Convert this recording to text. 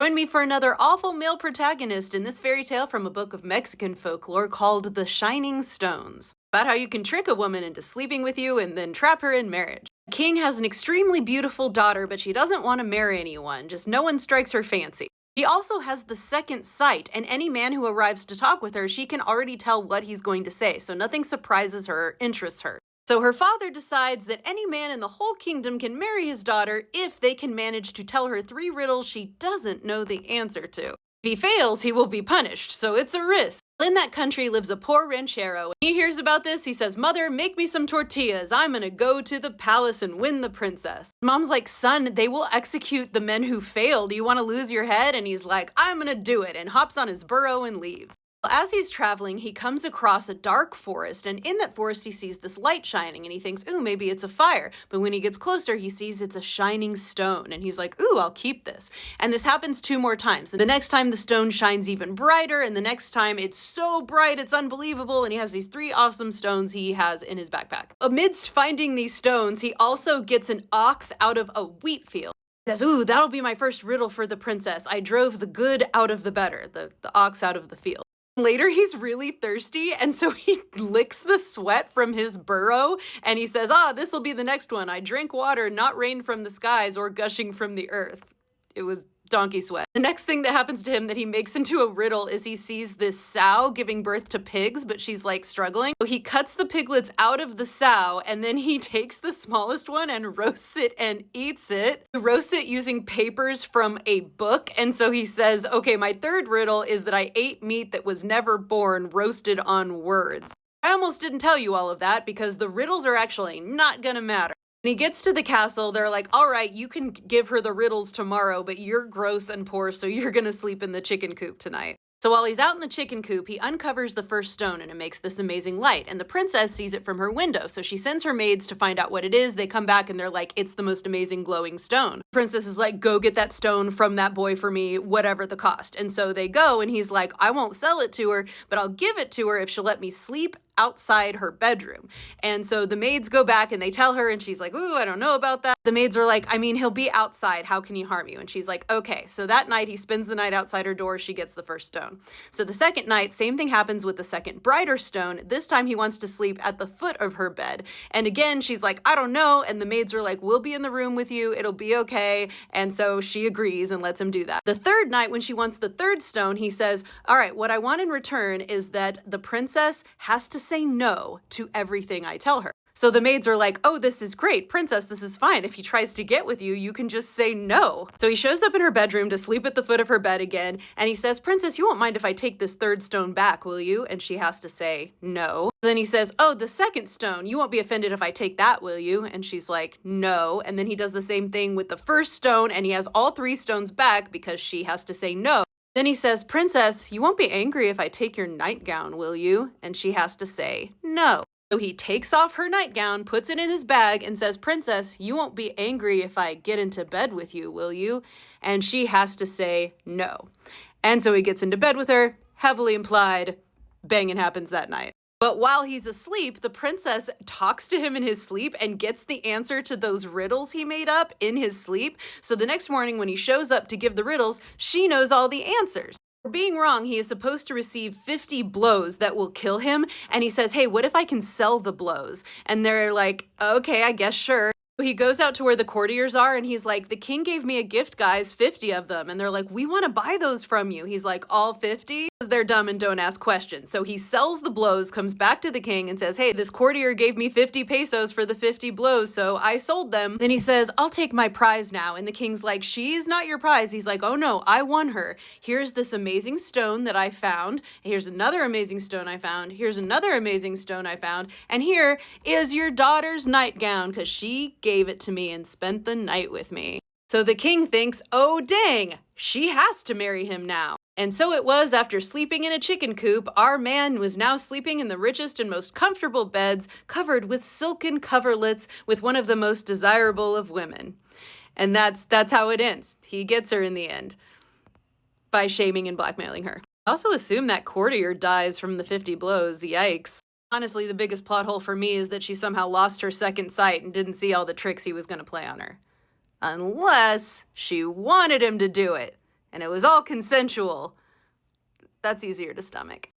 Join me for another awful male protagonist in this fairy tale from a book of Mexican folklore called The Shining Stones, about how you can trick a woman into sleeping with you and then trap her in marriage. The king has an extremely beautiful daughter, but she doesn't want to marry anyone, just no one strikes her fancy. He also has the second sight, and any man who arrives to talk with her, she can already tell what he's going to say, so nothing surprises her or interests her. So her father decides that any man in the whole kingdom can marry his daughter if they can manage to tell her 3 riddles she doesn't know the answer to. If he fails, he will be punished, so it's a risk. In that country lives a poor ranchero. When he hears about this, he says, "Mother, make me some tortillas. I'm gonna go to the palace and win the princess." Mom's like, "Son, they will execute the men who fail. Do you want to lose your head?" And he's like, "I'm gonna do it," and hops on his burro and leaves. As he's traveling, he comes across a dark forest, and in that forest he sees this light shining, and he thinks, ooh, maybe it's a fire. But when he gets closer, he sees it's a shining stone, and he's like, ooh, I'll keep this. And this happens 2 more times. And the next time the stone shines even brighter, and the next time it's so bright it's unbelievable, and he has these 3 awesome stones he has in his backpack. Amidst finding these stones, he also gets an ox out of a wheat field. He says, ooh, that'll be my first riddle for the princess. I drove the good out of the better, the ox out of the field. Later, he's really thirsty, and so he licks the sweat from his burrow, and he says, this will be the next one. I drink water, not rain from the skies or gushing from the earth. It was donkey sweat. The next thing that happens to him that he makes into a riddle is he sees this sow giving birth to pigs, but she's like struggling. So he cuts the piglets out of the sow, and then he takes the smallest one and roasts it and eats it. He roasts it using papers from a book, and so he says, okay, my 3rd riddle is that I ate meat that was never born, roasted on words. I almost didn't tell you all of that because the riddles are actually not gonna matter. When he gets to the castle, they're like, all right, you can give her the riddles tomorrow, but you're gross and poor, so you're gonna sleep in the chicken coop tonight. So while he's out in the chicken coop, he uncovers the first stone and it makes this amazing light, and the princess sees it from her window, so she sends her maids to find out what it is. They come back and they're like, it's the most amazing glowing stone. The princess is like, go get that stone from that boy for me, whatever the cost. And so they go, and he's like, I won't sell it to her, but I'll give it to her if she'll let me sleep outside her bedroom. And so the maids go back and they tell her, and she's like, ooh, I don't know about that. The maids are like, I mean, he'll be outside. How can he harm you? And she's like, okay. So that night he spends the night outside her door. She gets the first stone. So the second night, same thing happens with the second brighter stone. This time he wants to sleep at the foot of her bed. And again, she's like, I don't know. And the maids are like, we'll be in the room with you. It'll be okay. And so she agrees and lets him do that. The third night, when she wants the 3rd stone, he says, all right, what I want in return is that the princess has to say no to everything I tell her. So the maids are like, oh, this is great, princess, this is fine. If he tries to get with you, you can just say no. So he shows up in her bedroom to sleep at the foot of her bed again, and he says, princess, you won't mind if I take this 3rd stone back, will you? And she has to say no. Then he says, oh, the 2nd stone, you won't be offended if I take that, will you? And she's like, no. And then he does the same thing with the 1st stone, and he has all 3 stones back because she has to say no. Then he says, princess, you won't be angry if I take your nightgown, will you? And she has to say no. So he takes off her nightgown, puts it in his bag, and says, princess, you won't be angry if I get into bed with you, will you? And she has to say no. And so he gets into bed with her, heavily implied, banging happens that night. But while he's asleep, the princess talks to him in his sleep and gets the answer to those riddles he made up in his sleep. So the next morning when he shows up to give the riddles, she knows all the answers. For being wrong, he is supposed to receive 50 blows that will kill him. And he says, hey, what if I can sell the blows? And they're like, okay, I guess sure. He goes out to where the courtiers are, and he's like, the king gave me a gift, guys, 50 of them. And they're like, we want to buy those from you. He's like, all 50? They're dumb and don't ask questions. So he sells the blows, comes back to the king and says, hey, this courtier gave me 50 pesos for the 50 blows, so I sold them. Then he says, I'll take my prize now. And the king's like, she's not your prize. He's like, oh no, I won her. Here's this amazing stone that I found. Here's another amazing stone I found. Here's another amazing stone I found. And here is your daughter's nightgown, because she gave it to me and spent the night with me. So the king thinks, oh dang, she has to marry him now. And so it was, after sleeping in a chicken coop, our man was now sleeping in the richest and most comfortable beds, covered with silken coverlets, with one of the most desirable of women. And that's how it ends. He gets her in the end by shaming and blackmailing her. I also assume that courtier dies from the 50 blows. Yikes. Honestly, the biggest plot hole for me is that she somehow lost her second sight and didn't see all the tricks he was going to play on her. Unless she wanted him to do it. and it was all consensual. That's easier to stomach.